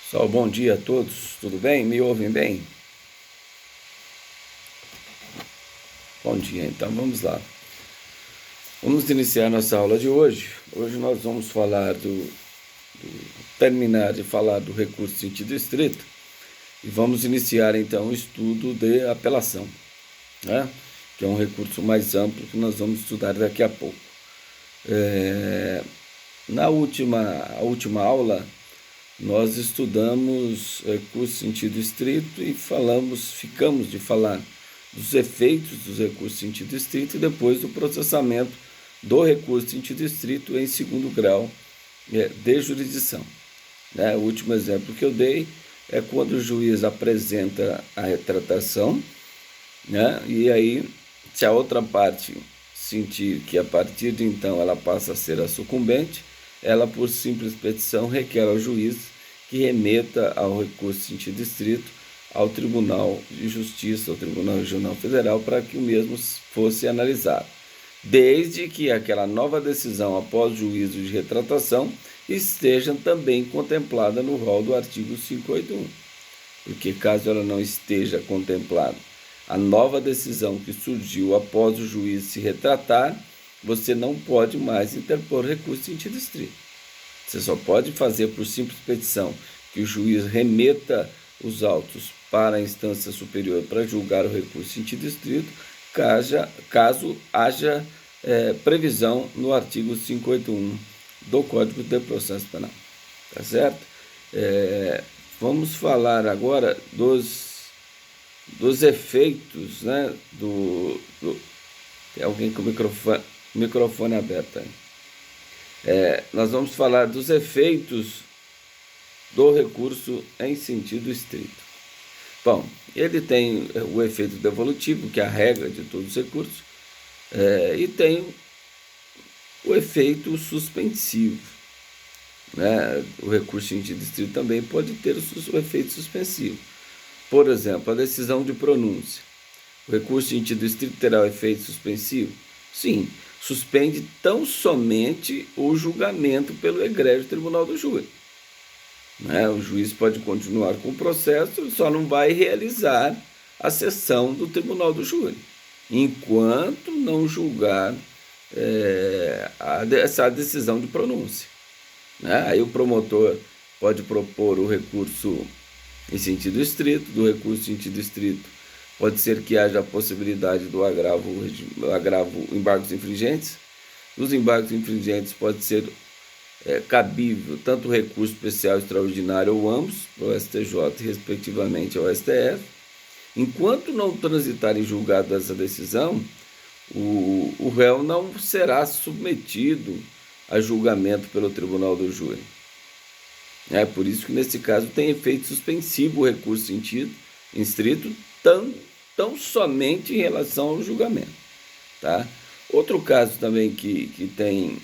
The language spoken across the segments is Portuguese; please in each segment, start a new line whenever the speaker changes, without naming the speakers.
Pessoal, bom dia a todos, tudo bem? Me ouvem bem? Bom dia, então vamos lá. Vamos iniciar nossa aula de hoje. Hoje nós vamos terminar de falar do recurso de sentido estrito e vamos iniciar então o estudo de apelação, né? Que é um recurso mais amplo que nós vamos estudar daqui a pouco. Na última aula, nós estudamos recurso de sentido estrito e ficamos de falar dos efeitos dos recursos de sentido estrito e depois do processamento do recurso de sentido estrito em segundo grau de jurisdição. O último exemplo que eu dei é quando o juiz apresenta a retratação, e aí, se a outra parte sentir que a partir de então ela passa a ser a sucumbente, ela, por simples petição, requer ao juiz que remeta ao recurso de sentido estrito ao Tribunal de Justiça, ao Tribunal Regional Federal, para que o mesmo fosse analisado, desde que aquela nova decisão após juízo de retratação esteja também contemplada no rol do artigo 581. Porque caso ela não esteja contemplada, a nova decisão que surgiu após o juiz se retratar, você não pode mais interpor recurso de sentido estrito. Você só pode fazer por simples petição que o juiz remeta os autos para a instância superior para julgar o recurso de sentido estrito, caso haja previsão no artigo 581 do Código de Processo Penal. Tá certo? Vamos falar agora dos efeitos, né, Tem alguém com o microfone aberto aí. Nós vamos falar dos efeitos do recurso em sentido estrito. Bom, ele tem o efeito devolutivo, que é a regra de todos os recursos, e tem o efeito suspensivo. O recurso em sentido estrito também pode ter o efeito suspensivo. Por exemplo, a decisão de pronúncia. O recurso em sentido estrito terá o efeito suspensivo? Sim, suspende tão somente o julgamento pelo egrégio tribunal do júri. O juiz pode continuar com o processo, só não vai realizar a sessão do tribunal do júri, enquanto não julgar essa decisão de pronúncia. Aí o promotor pode propor o recurso em sentido estrito. Do recurso em sentido estrito, pode ser que haja a possibilidade do agravo embargos infringentes. Dos embargos infringentes pode ser cabível tanto o recurso especial extraordinário ou ambos, para o STJ respectivamente ao STF. Enquanto não transitar em julgado essa decisão, o réu não será submetido a julgamento pelo tribunal do júri. Por isso que nesse caso tem efeito suspensivo o recurso em sentido estrito, tão somente em relação ao julgamento. Tá? Outro caso também que tem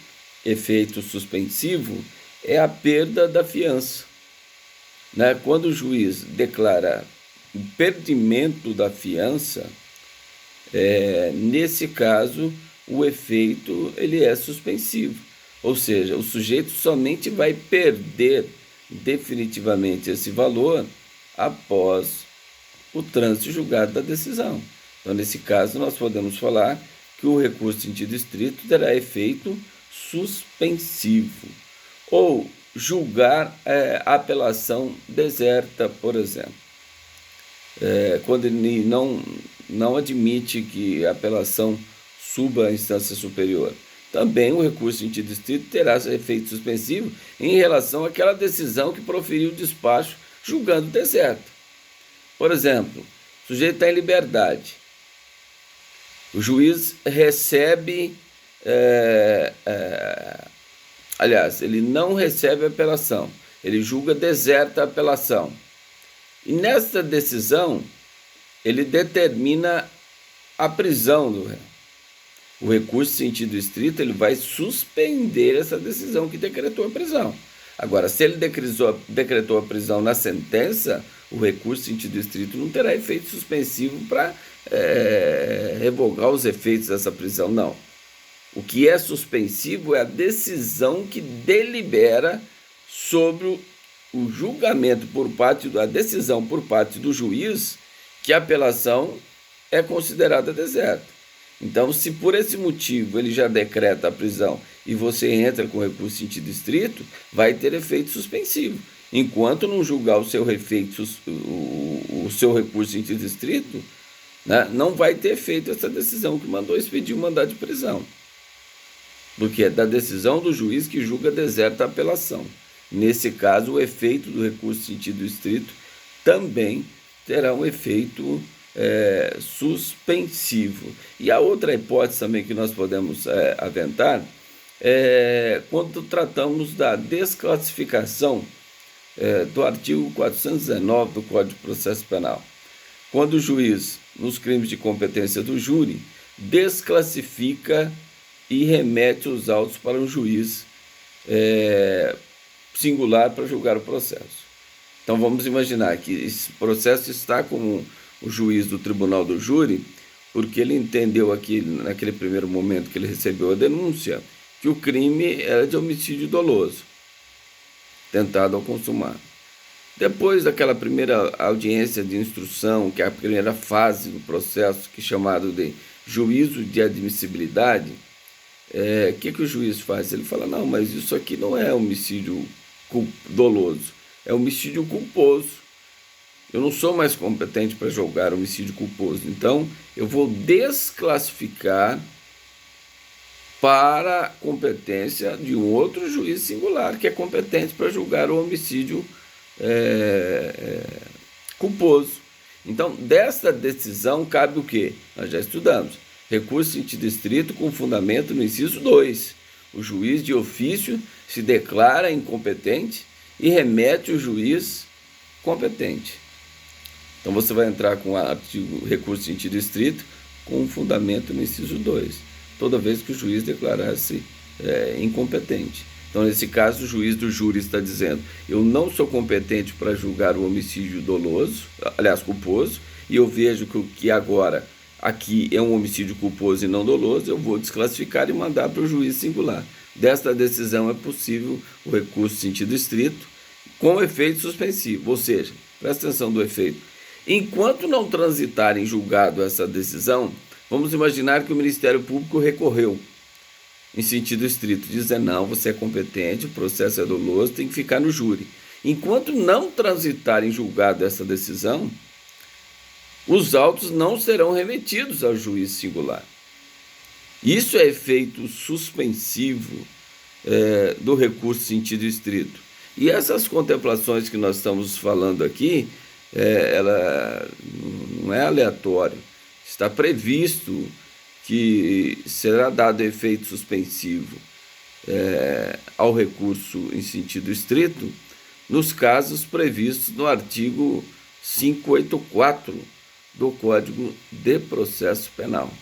efeito suspensivo é a perda da fiança. Quando o juiz declara o perdimento da fiança, nesse caso o efeito ele é suspensivo, ou seja, o sujeito somente vai perder definitivamente esse valor após o trânsito julgado da decisão. Então, nesse caso, nós podemos falar que o recurso em sentido estrito terá efeito suspensivo. Ou julgar a apelação deserta, por exemplo. Quando ele não admite que a apelação suba à instância superior. Também o recurso em sentido estrito terá efeito suspensivo em relação àquela decisão que proferiu o despacho julgando deserto. Por exemplo, o sujeito está em liberdade. O juiz recebe... aliás, ele não recebe a apelação. Ele julga deserta a apelação. E nesta decisão, ele determina a prisão do réu. O recurso em sentido estrito ele vai suspender essa decisão que decretou a prisão. Agora, se ele decretou a prisão na sentença, o recurso em sentido estrito não terá efeito suspensivo para revogar os efeitos dessa prisão, não. O que é suspensivo é a decisão que delibera sobre o julgamento a decisão por parte do juiz que a apelação é considerada deserta. Então, se por esse motivo ele já decreta a prisão e você entra com recurso em sentido estrito, vai ter efeito suspensivo. Enquanto não julgar o seu recurso em sentido estrito, né, não vai ter efeito essa decisão que mandou expedir o mandado de prisão. Porque é da decisão do juiz que julga deserta a apelação. Nesse caso, o efeito do recurso em sentido estrito também terá um efeito suspensivo. E a outra hipótese também que nós podemos aventar é quando tratamos da desclassificação do artigo 419 do Código de Processo Penal. Quando o juiz, nos crimes de competência do júri, desclassifica e remete os autos para um juiz singular para julgar o processo. Então vamos imaginar que esse processo está com o juiz do tribunal do júri, porque ele entendeu aqui, naquele primeiro momento que ele recebeu a denúncia, que o crime era de homicídio doloso, tentado ao consumado. Depois daquela primeira audiência de instrução, que é a primeira fase do processo, que é chamado de juízo de admissibilidade, que o juiz faz? Ele fala, não, mas isso aqui não é homicídio doloso, é homicídio culposo. Eu não sou mais competente para julgar homicídio culposo, então eu vou desclassificar para a competência de um outro juiz singular, que é competente para julgar o homicídio culposo. Então, desta decisão cabe o quê? Nós já estudamos. Recurso em sentido estrito com fundamento no inciso 2. O juiz de ofício se declara incompetente e remete o juiz competente. Então, você vai entrar com o recurso em sentido estrito com fundamento no inciso 2, toda vez que o juiz declarar-se incompetente. Então, nesse caso, o juiz do júri está dizendo, eu não sou competente para julgar o homicídio doloso, aliás, culposo, e eu vejo que agora aqui é um homicídio culposo e não doloso, eu vou desclassificar e mandar para o juiz singular. Desta decisão é possível o recurso em sentido estrito com efeito suspensivo, ou seja, presta atenção do efeito. Enquanto não transitar em julgado essa decisão, vamos imaginar que o Ministério Público recorreu em sentido estrito, dizendo, não, você é competente, o processo é doloso, tem que ficar no júri. Enquanto não transitar em julgado essa decisão, os autos não serão remetidos ao juiz singular. Isso é efeito suspensivo do recurso em sentido estrito. E essas contemplações que nós estamos falando aqui, ela não é aleatório, está previsto que será dado efeito suspensivo ao recurso em sentido estrito nos casos previstos no artigo 584 do Código de Processo Penal.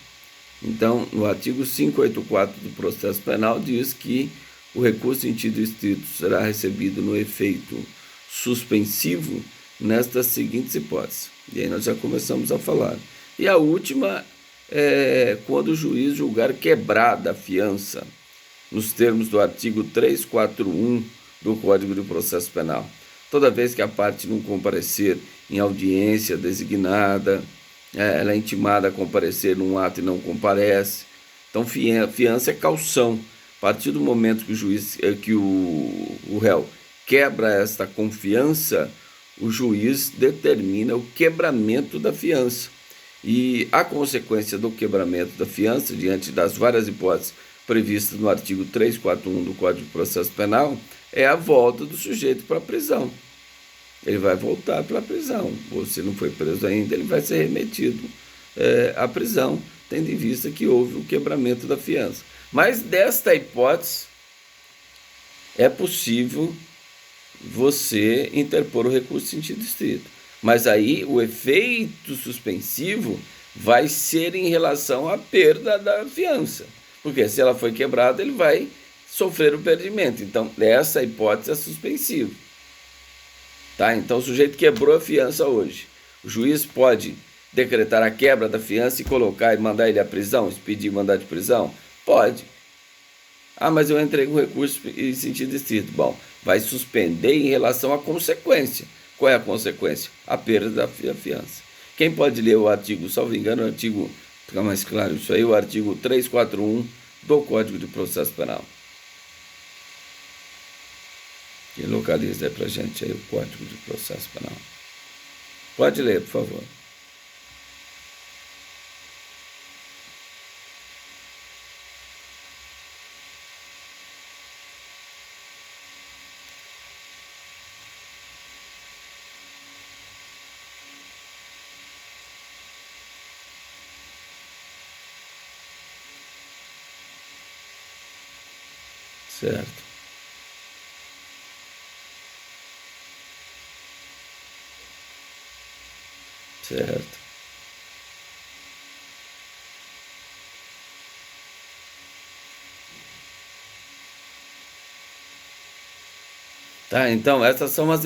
Então, no artigo 584 do Processo Penal diz que o recurso em sentido estrito será recebido no efeito suspensivo nestas seguintes hipóteses. E aí nós já começamos a falar. E a última é quando o juiz julgar quebrada a fiança, nos termos do artigo 341 do Código de Processo Penal. Toda vez que a parte não comparecer em audiência designada, ela é intimada a comparecer num ato e não comparece. Então, fiança é caução. A partir do momento que o réu quebra esta confiança, o juiz determina o quebramento da fiança. E a consequência do quebramento da fiança, diante das várias hipóteses previstas no artigo 341 do Código de Processo Penal, é a volta do sujeito para a prisão. Ele vai voltar para a prisão. Você não foi preso ainda, ele vai ser remetido à prisão, tendo em vista que houve o quebramento da fiança. Mas desta hipótese, é possível você interpor o recurso em sentido estrito. Mas aí o efeito suspensivo vai ser em relação à perda da fiança. Porque se ela foi quebrada, ele vai sofrer o perdimento. Então, essa hipótese é suspensiva. Tá? Então, o sujeito quebrou a fiança hoje. O juiz pode decretar a quebra da fiança e colocar e mandar ele à prisão, expedir mandado de prisão? Pode. Ah, mas eu entrei com recurso em sentido estrito. Bom, vai suspender em relação à consequência. Qual é a consequência? A perda da fiança. Quem pode ler o artigo, salvo engano, o artigo, fica mais claro isso aí, o artigo 341 do Código de Processo Penal. Quem localiza aí pra gente aí o Código de Processo Penal. Pode ler, por favor. Certo. Certo. Tá, então essas são as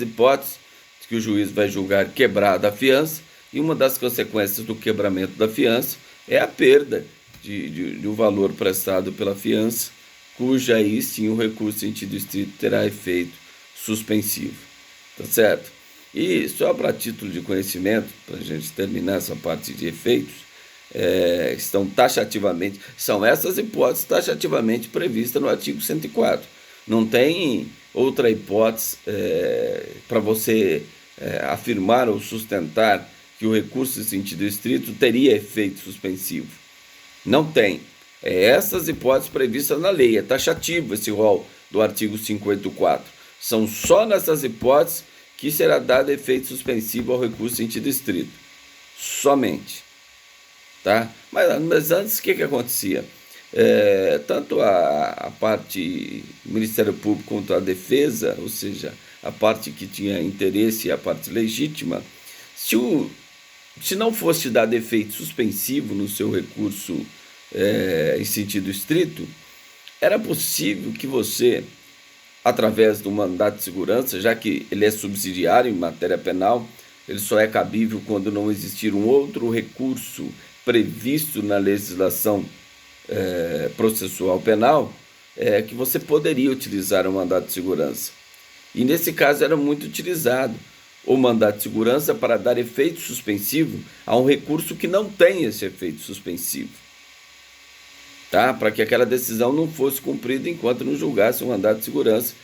hipóteses que o juiz vai julgar quebrada a fiança, e uma das consequências do quebramento da fiança é a perda de um valor prestado pela fiança, cuja aí sim o recurso em sentido estrito terá efeito suspensivo. Tá certo? E só para título de conhecimento, para a gente terminar essa parte de efeitos, estão taxativamente, são essas hipóteses taxativamente previstas no artigo 104. Não tem outra hipótese para você afirmar ou sustentar que o recurso em sentido estrito teria efeito suspensivo. Não tem. Essas hipóteses previstas na lei, é taxativo esse rol do artigo 584. São só nessas hipóteses que será dado efeito suspensivo ao recurso em sentido estrito. Somente. Tá? Mas antes, o que acontecia? Tanto a parte do Ministério Público quanto a defesa, ou seja, a parte que tinha interesse e a parte legítima, se não fosse dado efeito suspensivo no seu recurso em sentido estrito, era possível que você, através do mandato de segurança, já que ele é subsidiário em matéria penal, ele só é cabível quando não existir um outro recurso previsto na legislação processual penal, que você poderia utilizar o mandato de segurança. E nesse caso era muito utilizado o mandato de segurança para dar efeito suspensivo a um recurso que não tem esse efeito suspensivo. Tá? Para que aquela decisão não fosse cumprida enquanto não julgasse o mandato de segurança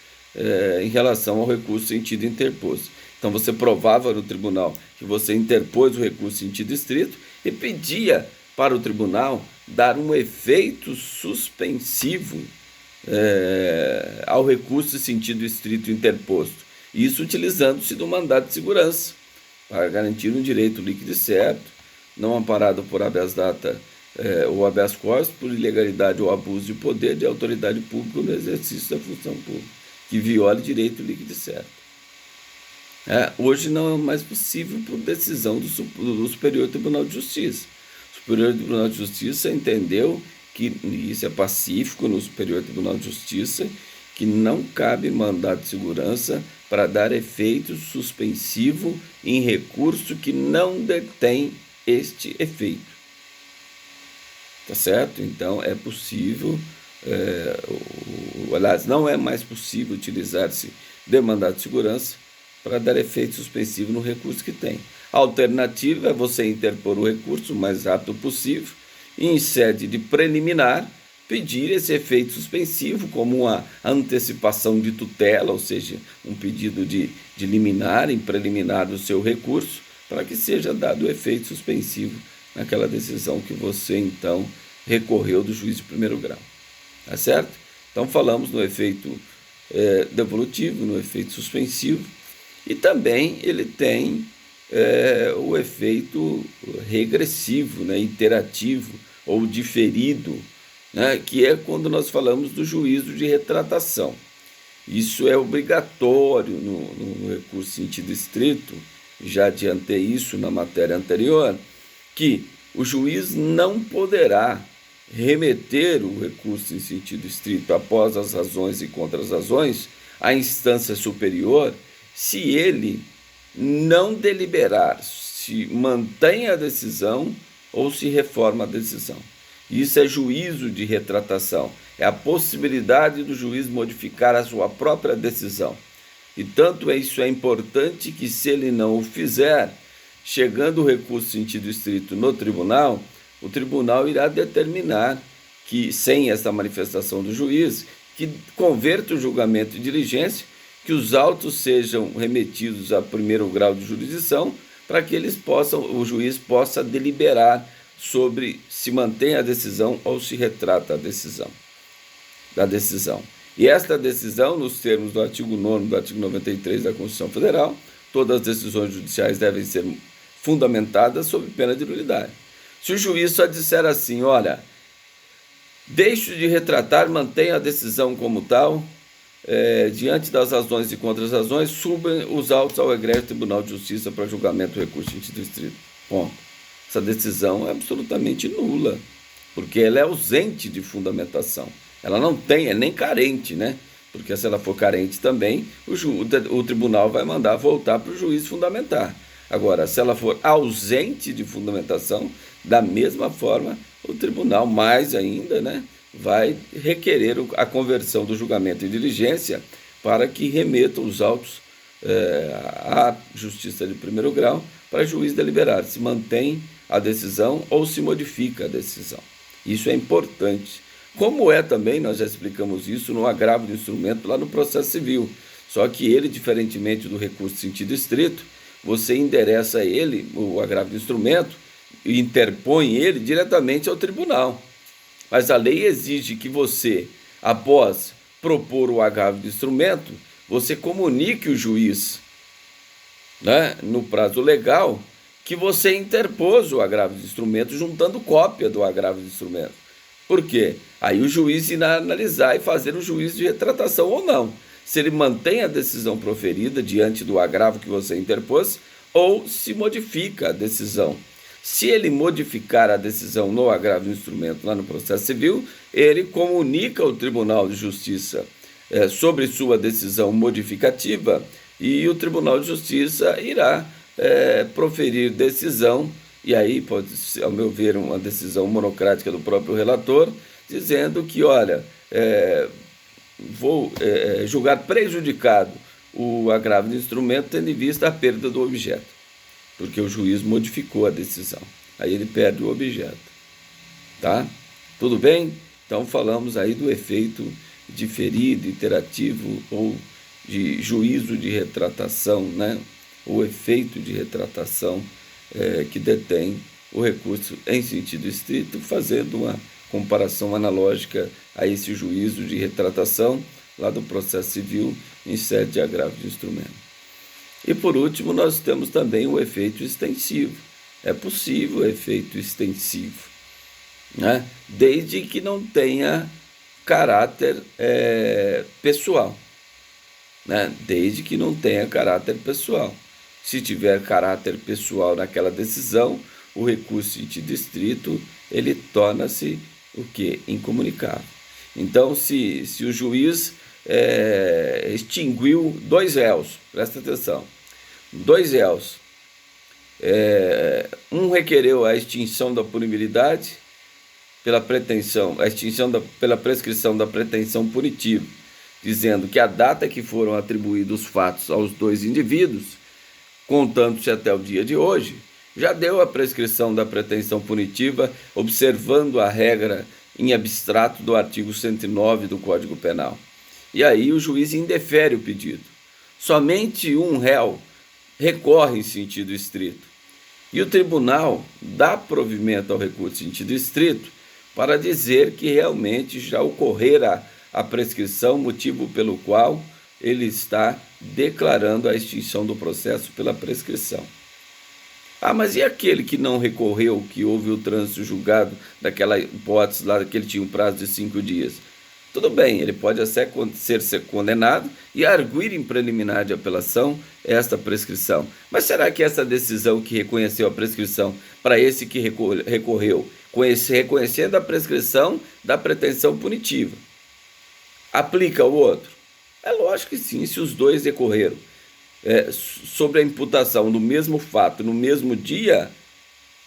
em relação ao recurso sentido interposto. Então você provava no tribunal que você interpôs o recurso sentido estrito e pedia para o tribunal dar um efeito suspensivo ao recurso sentido estrito interposto. Isso utilizando-se do mandato de segurança, para garantir um direito líquido e certo, não amparado por habeas data ou habeas corpus, por ilegalidade ou abuso de poder de autoridade pública no exercício da função pública, que viole direito líquido e certo. Hoje não é mais possível por decisão do Superior Tribunal de Justiça. O Superior Tribunal de Justiça entendeu que, e isso é pacífico no Superior Tribunal de Justiça, que não cabe mandato de segurança para dar efeito suspensivo em recurso que não detém este efeito. Tá certo? Então é possível, aliás, não é mais possível utilizar-se de mandato de segurança para dar efeito suspensivo no recurso que tem. A alternativa é você interpor o recurso o mais rápido possível e, em sede de preliminar, pedir esse efeito suspensivo como uma antecipação de tutela, ou seja, um pedido de liminar em preliminar do seu recurso, para que seja dado o efeito suspensivo naquela decisão que você, então, recorreu do juiz de primeiro grau. Tá certo? Então, falamos no efeito devolutivo, no efeito suspensivo, e também ele tem o efeito regressivo, né, interativo ou diferido, né, que é quando nós falamos do juízo de retratação. Isso é obrigatório no recurso sentido estrito, já adiantei isso na matéria anterior, que o juiz não poderá remeter o recurso em sentido estrito após as razões e contrarrazões à instância superior se ele não deliberar, se mantém a decisão ou se reforma a decisão. Isso é juízo de retratação. É a possibilidade do juiz modificar a sua própria decisão. E tanto isso é importante que, se ele não o fizer, chegando o recurso sentido estrito no tribunal, o tribunal irá determinar que, sem essa manifestação do juiz, que converta o julgamento em diligência, que os autos sejam remetidos a primeiro grau de jurisdição, para que o juiz possa deliberar sobre se mantém a decisão ou se retrata da decisão. E esta decisão, nos termos do artigo 9º do artigo 93 da Constituição Federal, todas as decisões judiciais devem ser fundamentadas sob pena de nulidade. Se o juiz só disser assim, olha, deixo de retratar, mantenho a decisão como tal, diante das razões e contra-razões, subem os autos ao egrégio Tribunal de Justiça para julgamento do recurso em sentido estrito. Ponto. Essa decisão é absolutamente nula, porque ela é ausente de fundamentação. Ela não tem, é nem carente, né? Porque se ela for carente também, o tribunal vai mandar voltar para o juiz fundamentar. Agora, se ela for ausente de fundamentação, da mesma forma, o tribunal, mais ainda, né, vai requerer a conversão do julgamento em diligência para que remeta os autos à Justiça de primeiro grau para o juiz deliberar se mantém a decisão ou se modifica a decisão. Isso é importante. Como é também, nós já explicamos isso no agravo do instrumento lá no processo civil. Só que ele, diferentemente do recurso sentido estrito, você endereça ele, o agravo do instrumento, e interpõe ele diretamente ao tribunal. Mas a lei exige que você, após propor o agravo do instrumento, você comunique o juiz, né, no prazo legal, que você interpôs o agravo do instrumento, juntando cópia do agravo do instrumento. Por quê? Aí o juiz irá analisar e fazer o juízo de retratação ou não. Se ele mantém a decisão proferida diante do agravo que você interpôs, ou se modifica a decisão. Se ele modificar a decisão no agravo do instrumento lá no processo civil, ele comunica ao Tribunal de Justiça sobre sua decisão modificativa, e o Tribunal de Justiça irá proferir decisão, e aí pode ser, ao meu ver, uma decisão monocrática do próprio relator, dizendo que, olha, vou julgar prejudicado o agravo do instrumento, tendo em vista a perda do objeto, porque o juiz modificou a decisão. Aí ele perde o objeto. Tá? Tudo bem? Então falamos aí do efeito diferido, iterativo ou de juízo de retratação, né? O efeito de retratação que detém o recurso em sentido estrito, fazendo uma comparação analógica a esse juízo de retratação lá do processo civil em sede de agravo de instrumento. E por último, nós temos também o efeito extensivo. É possível o efeito extensivo, né? Desde que não tenha caráter pessoal, né? Desde que não tenha caráter pessoal. Se tiver caráter pessoal naquela decisão, o recurso em sentido estrito, ele torna-se o quê? Incomunicável. Então, se o juiz extinguiu 2 réus, presta atenção, 2 réus, um requereu a extinção da punibilidade pela pela prescrição da pretensão punitiva, dizendo que a data que foram atribuídos os fatos aos 2 indivíduos, contando-se até o dia de hoje, já deu a prescrição da pretensão punitiva, observando a regra em abstrato do artigo 109 do Código Penal. E aí o juiz indefere o pedido. Somente um réu recorre em sentido estrito. E o tribunal dá provimento ao recurso em sentido estrito para dizer que realmente já ocorrera a prescrição, motivo pelo qual ele está declarando a extinção do processo pela prescrição. Ah, mas e aquele que não recorreu, que houve o trânsito julgado daquela hipótese lá, que ele tinha um prazo de 5 dias? Tudo bem, ele pode ser condenado e arguir em preliminar de apelação esta prescrição. Mas será que essa decisão que reconheceu a prescrição para esse que recorreu, reconhecendo a prescrição da pretensão punitiva, aplica ao outro? É lógico que sim, se os 2 recorreram sobre a imputação do mesmo fato no mesmo dia,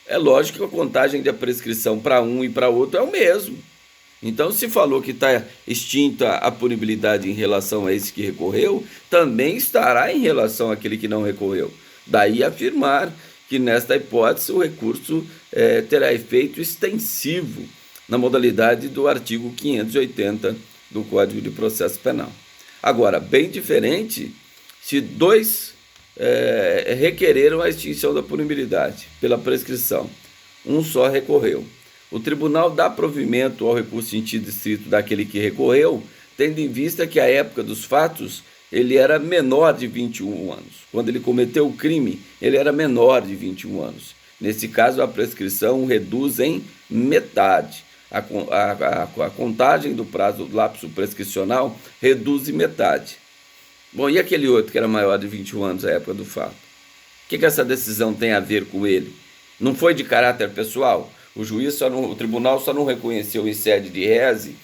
É lógico que a contagem de prescrição para um e para outro é o mesmo. Então, se falou que está extinta a punibilidade em relação a esse que recorreu, também estará em relação àquele que não recorreu. Daí afirmar que, nesta hipótese, o recurso terá efeito extensivo na modalidade do artigo 580 do Código de Processo Penal. Agora, bem diferente se dois requereram a extinção da punibilidade pela prescrição. Um só recorreu. O tribunal dá provimento ao recurso em sentido estrito daquele que recorreu, tendo em vista que a época dos fatos ele era menor de 21 anos. Quando ele cometeu o crime, ele era menor de 21 anos. Nesse caso, a prescrição reduz em metade. A contagem do prazo do lapso prescricional reduz em metade. Bom, e aquele outro que era maior de 21 anos à época do fato? O que essa decisão tem a ver com ele? Não foi de caráter pessoal? O tribunal só não reconheceu em sede de rese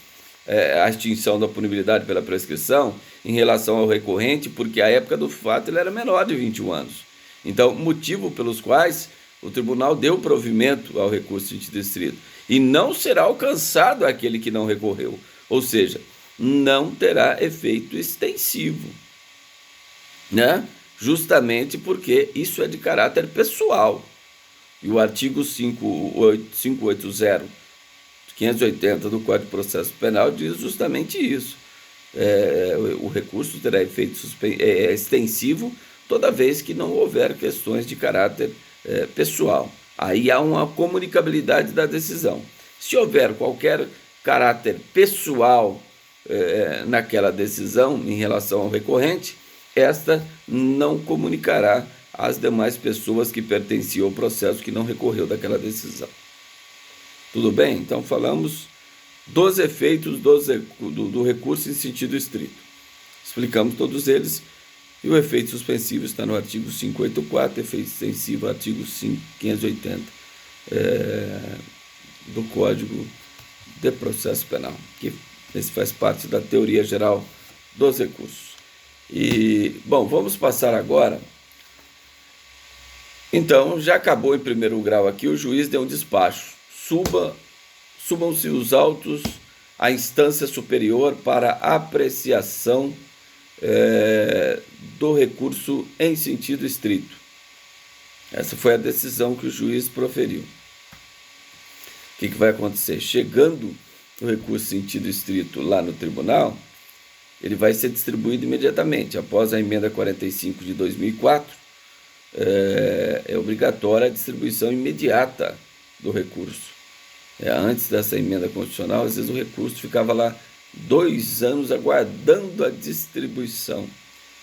a extinção da punibilidade pela prescrição em relação ao recorrente, porque a época do fato ele era menor de 21 anos. Então, motivo pelos quais o tribunal deu provimento ao recurso em sentido estrito. E não será alcançado aquele que não recorreu. Ou seja, não terá efeito extensivo, né? Justamente porque isso é de caráter pessoal. E o artigo 580, 580 do Código de Processo Penal diz justamente isso. O recurso terá efeito extensivo toda vez que não houver questões de caráter pessoal. Aí há uma comunicabilidade da decisão. Se houver qualquer caráter pessoal naquela decisão em relação ao recorrente, esta não comunicará às demais pessoas que pertenciam ao processo que não recorreu daquela decisão. Tudo bem? Então falamos dos efeitos do recurso em sentido estrito. Explicamos todos eles e o efeito suspensivo está no artigo 584, efeito extensivo artigo 580 do Código de Processo Penal, que esse faz parte da teoria geral dos recursos. E, bom, vamos passar agora. Então, já acabou em primeiro grau aqui, o juiz deu um despacho. Subam-se os autos à instância superior para apreciação do recurso em sentido estrito. Essa foi a decisão que o juiz proferiu. O que vai acontecer? Chegando o recurso em sentido estrito lá no tribunal, ele vai ser distribuído imediatamente. Após a emenda 45 de 2004, é obrigatória a distribuição imediata do recurso. Antes dessa emenda constitucional, às vezes o recurso ficava lá 2 anos aguardando a distribuição.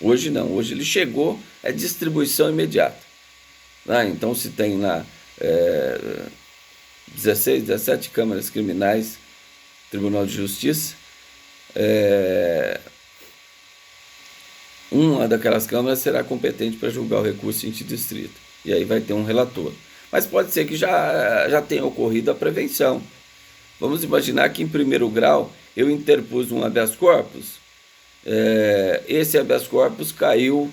Hoje não, hoje ele chegou, é distribuição imediata. Então, se tem lá 16, 17 câmaras criminais, Tribunal de Justiça, uma daquelas câmaras será competente para julgar o recurso em sentido estrito. E aí vai ter um relator. Mas pode ser que já tenha ocorrido a prevenção. Vamos imaginar que em primeiro grau eu interpus um habeas corpus. Esse habeas corpus caiu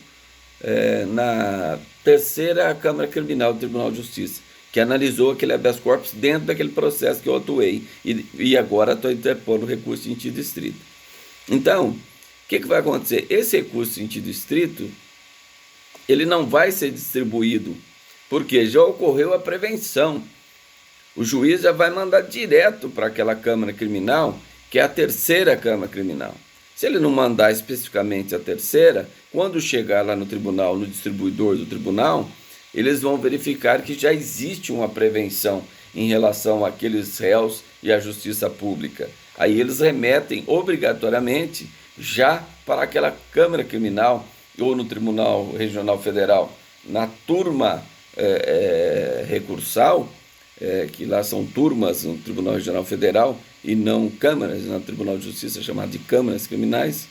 na terceira Câmara Criminal do Tribunal de Justiça, que analisou aquele habeas corpus dentro daquele processo que eu atuei. E agora estou interpondo o recurso em sentido estrito. Então, o que vai acontecer? Esse recurso em sentido estrito, ele não vai ser distribuído, porque já ocorreu a prevenção. O juiz já vai mandar direto para aquela Câmara Criminal, que é a terceira Câmara Criminal. Se ele não mandar especificamente a terceira, quando chegar lá no tribunal, no distribuidor do tribunal, eles vão verificar que já existe uma prevenção em relação àqueles réus e à justiça pública. Aí eles remetem obrigatoriamente já para aquela Câmara Criminal ou no Tribunal Regional Federal, na turma recursal, que lá são turmas no Tribunal Regional Federal e não câmaras, no Tribunal de Justiça chamado de câmaras criminais,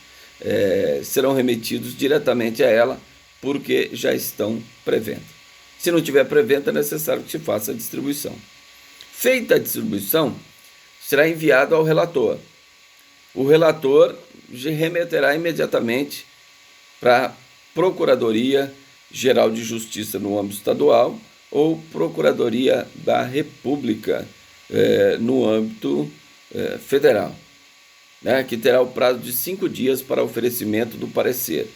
serão remetidos diretamente a ela, porque já estão prevendo. Se não tiver prevento, é necessário que se faça a distribuição. Feita a distribuição, será enviado ao relator. O relator remeterá imediatamente para a Procuradoria Geral de Justiça no âmbito estadual ou Procuradoria da República no âmbito federal, né, que terá o prazo de 5 dias para oferecimento do parecer.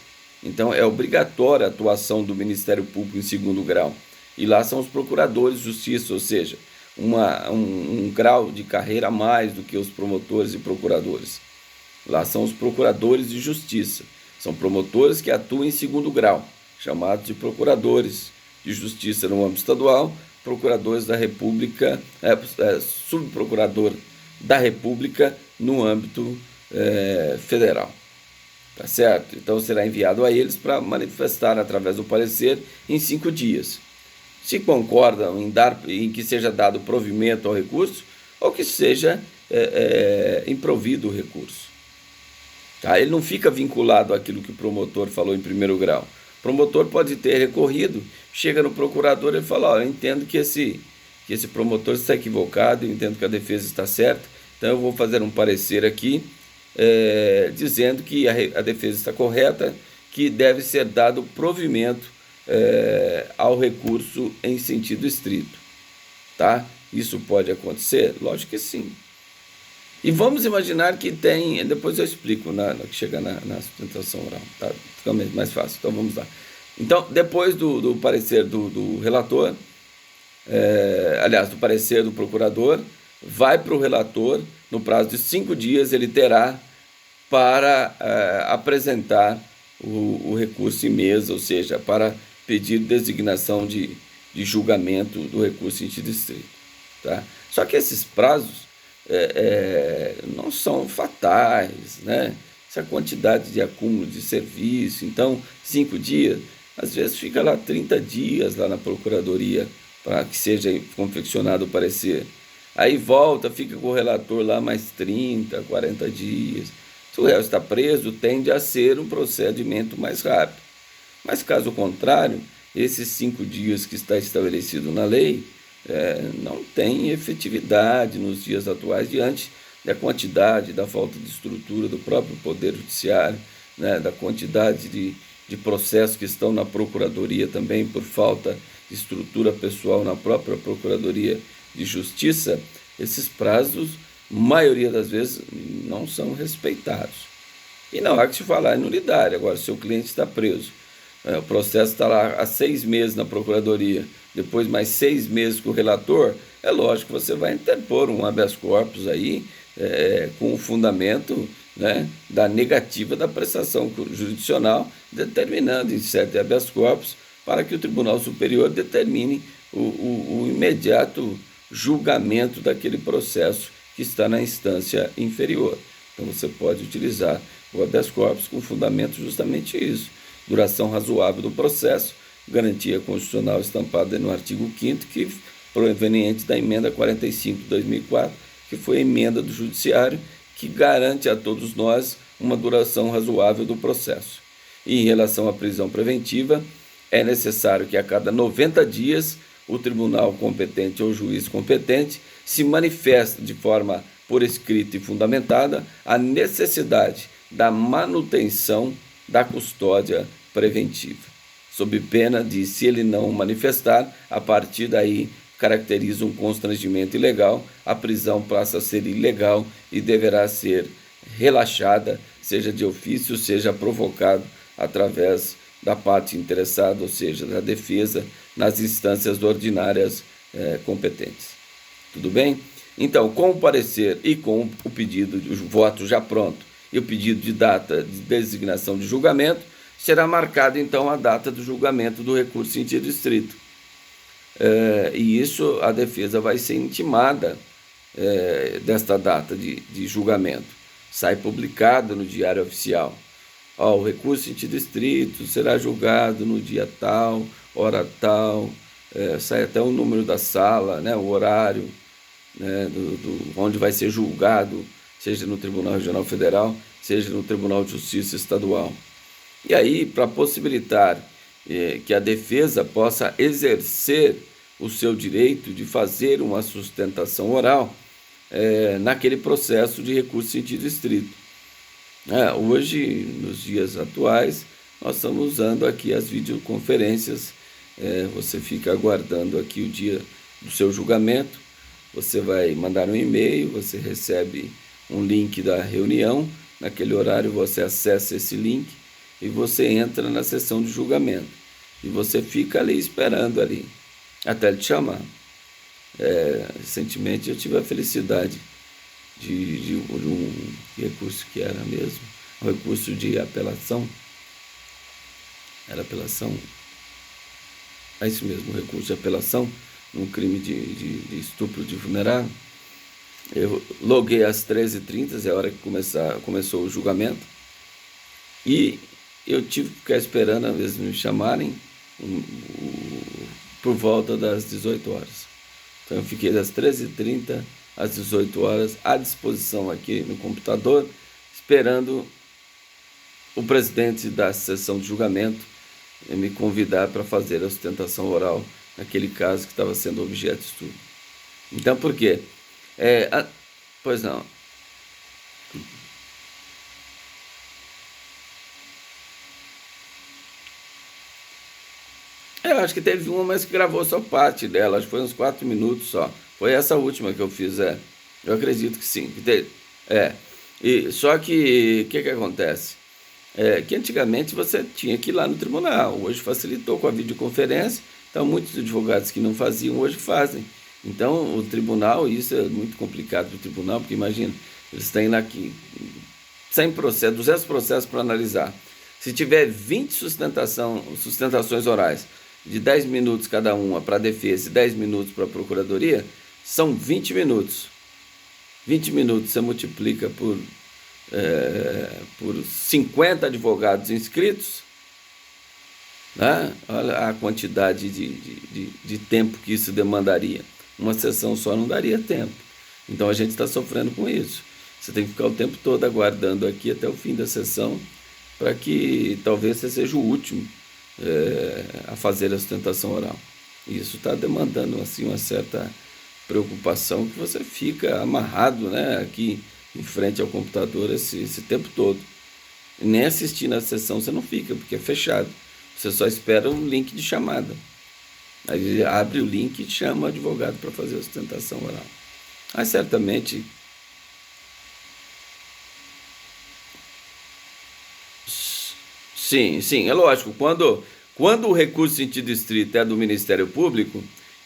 Então, é obrigatória a atuação do Ministério Público em segundo grau. E lá são os procuradores de justiça, ou seja, um grau de carreira a mais do que os promotores e procuradores. Lá são os procuradores de justiça. São promotores que atuam em segundo grau, chamados de procuradores de justiça no âmbito estadual, procuradores da República, subprocurador da República no âmbito federal. Tá certo? Então será enviado a eles para manifestar através do parecer em 5 dias. Se concordam em que seja dado provimento ao recurso ou que seja improvido o recurso. Tá? Ele não fica vinculado àquilo que o promotor falou em primeiro grau. O promotor pode ter recorrido, chega no procurador e fala: eu entendo que esse promotor está equivocado, eu entendo que a defesa está certa, então eu vou fazer um parecer aqui dizendo que a defesa está correta, que deve ser dado provimento ao recurso em sentido estrito. Tá? Isso pode acontecer? Lógico que sim. E vamos imaginar que tem, depois eu explico que chega na sustentação oral, tá? Fica mais fácil, então vamos lá. Então, depois do parecer do relator, aliás, do parecer do procurador, vai para o relator, no prazo de 5 dias ele terá para apresentar o recurso em mesa, ou seja, para pedir designação de julgamento do recurso em sentido estrito. Tá? Só que esses prazos não são fatais, né? Essa quantidade de acúmulo de serviço, então 5 dias, às vezes fica lá 30 dias lá na procuradoria para que seja confeccionado o parecer. Aí volta, fica com o relator lá mais 30, 40 dias. Se o réu está preso, tende a ser um procedimento mais rápido. Mas caso contrário, esses 5 dias que está estabelecido na lei não tem efetividade nos dias atuais diante da quantidade, da falta de estrutura do próprio Poder Judiciário, né, da quantidade de processos que estão na Procuradoria também por falta de estrutura pessoal na própria Procuradoria de Justiça. Esses prazos, maioria das vezes, não são respeitados. E não há que se falar em nulidade. Agora, se o cliente está preso, o processo está lá há 6 meses na Procuradoria, depois mais 6 meses com o relator, é lógico que você vai interpor um habeas corpus aí, com o fundamento, né, da negativa da prestação jurisdicional, determinando em sede habeas corpus para que o Tribunal Superior determine o imediato julgamento daquele processo que está na instância inferior. Então você pode utilizar o habeas corpus com fundamento justamente isso: duração razoável do processo, garantia constitucional estampada no artigo 5º, que proveniente da emenda 45 de 2004, que foi a emenda do Judiciário, que garante a todos nós uma duração razoável do processo. E em relação à prisão preventiva, é necessário que a cada 90 dias o tribunal competente ou o juiz competente se manifeste de forma por escrito e fundamentada a necessidade da manutenção da custódia preventiva, sob pena de, se ele não manifestar, a partir daí caracteriza um constrangimento ilegal, a prisão passa a ser ilegal e deverá ser relaxada, seja de ofício, seja provocado através da parte interessada, ou seja, da defesa, nas instâncias ordinárias competentes. Tudo bem? Então, com o parecer e com o pedido de voto já pronto e o pedido de data de designação de julgamento, será marcada então a data do julgamento do recurso em sentido estrito. E isso, a defesa vai ser intimada desta data de julgamento. Sai publicado no Diário Oficial. O recurso em sentido estrito será julgado no dia tal, hora tal, sai até o número da sala, né, o horário, né, onde vai ser julgado, seja no Tribunal Regional Federal, seja no Tribunal de Justiça Estadual. E aí, para possibilitar que a defesa possa exercer o seu direito de fazer uma sustentação oral naquele processo de recurso em sentido estrito. Hoje, nos dias atuais, nós estamos usando aqui as videoconferências Você fica aguardando aqui o dia do seu julgamento, você vai mandar um e-mail, você recebe um link da reunião, naquele horário você acessa esse link e você entra na sessão de julgamento. E você fica ali esperando ali, até ele te chamar. Recentemente eu tive a felicidade de um recurso que era mesmo, um recurso de apelação, era apelação, é isso mesmo, um recurso de apelação, num crime de estupro de vulnerável. Eu loguei às 13h30, é a hora que começou o julgamento, e eu tive que ficar esperando, às vezes, me chamarem por volta das 18 horas. Então eu fiquei das 13h30 às 18 horas à disposição aqui no computador, esperando o presidente da sessão de julgamento me convidar para fazer a sustentação oral naquele caso que estava sendo objeto de estudo. Então, por quê? Pois não. Eu acho que teve uma, mas que gravou só parte dela, acho que foi uns 4 minutos só. Foi essa última que eu fiz, Eu acredito que sim. Só que, o que acontece? Que antigamente você tinha que ir lá no tribunal, hoje facilitou com a videoconferência, então muitos advogados que não faziam, hoje fazem. Então o tribunal, isso é muito complicado para o tribunal, porque imagina, eles têm lá 100 processos, 200 processos para analisar. Se tiver 20 sustentações orais, de 10 minutos cada uma para a defesa e 10 minutos para a procuradoria, são 20 minutos. 20 minutos você multiplica por 50 advogados inscritos, né? Olha a quantidade de tempo que isso demandaria. Uma sessão só não daria tempo. Então a gente está sofrendo com isso. Você tem que ficar o tempo todo aguardando aqui até o fim da sessão, para que talvez você seja o último a fazer a sustentação oral. E isso está demandando assim, uma certa preocupação, que você fica amarrado, né, aqui em frente ao computador esse tempo todo. E nem assistindo a sessão você não fica, porque é fechado. Você só espera um link de chamada. Aí abre o link e chama o advogado para fazer a sustentação oral. Mas certamente... Sim, é lógico. Quando o recurso em sentido estrito é do Ministério Público,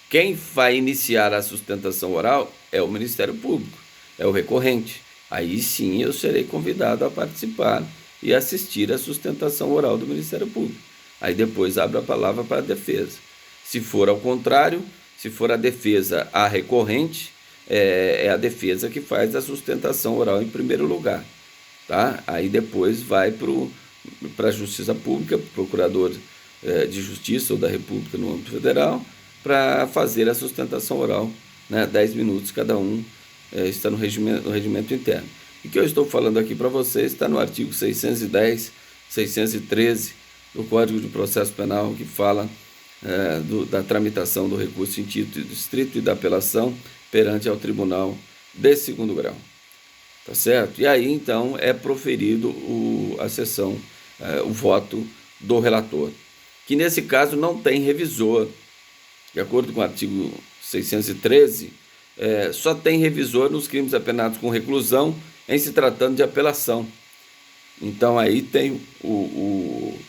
quem vai iniciar a sustentação oral é o Ministério Público, é o recorrente. Aí sim eu serei convidado a participar e assistir a sustentação oral do Ministério Público. Aí depois abre a palavra para a defesa. Se for ao contrário, se for a defesa a recorrente, é a defesa que faz a sustentação oral em primeiro lugar. Tá? Aí depois vai para a Justiça Pública, procurador de Justiça ou da República no âmbito federal, para fazer a sustentação oral, né? 10 minutos cada um, está no regimento interno. E o que eu estou falando aqui para vocês está no artigo 610, 613 do Código de Processo Penal, que fala da tramitação do recurso em título estrito e da apelação perante ao tribunal de segundo grau. Tá certo? E aí, então, é proferido a sessão, o voto do relator, que nesse caso não tem revisor. De acordo com o artigo 613, só tem revisor nos crimes apenados com reclusão, em se tratando de apelação. Então aí tem o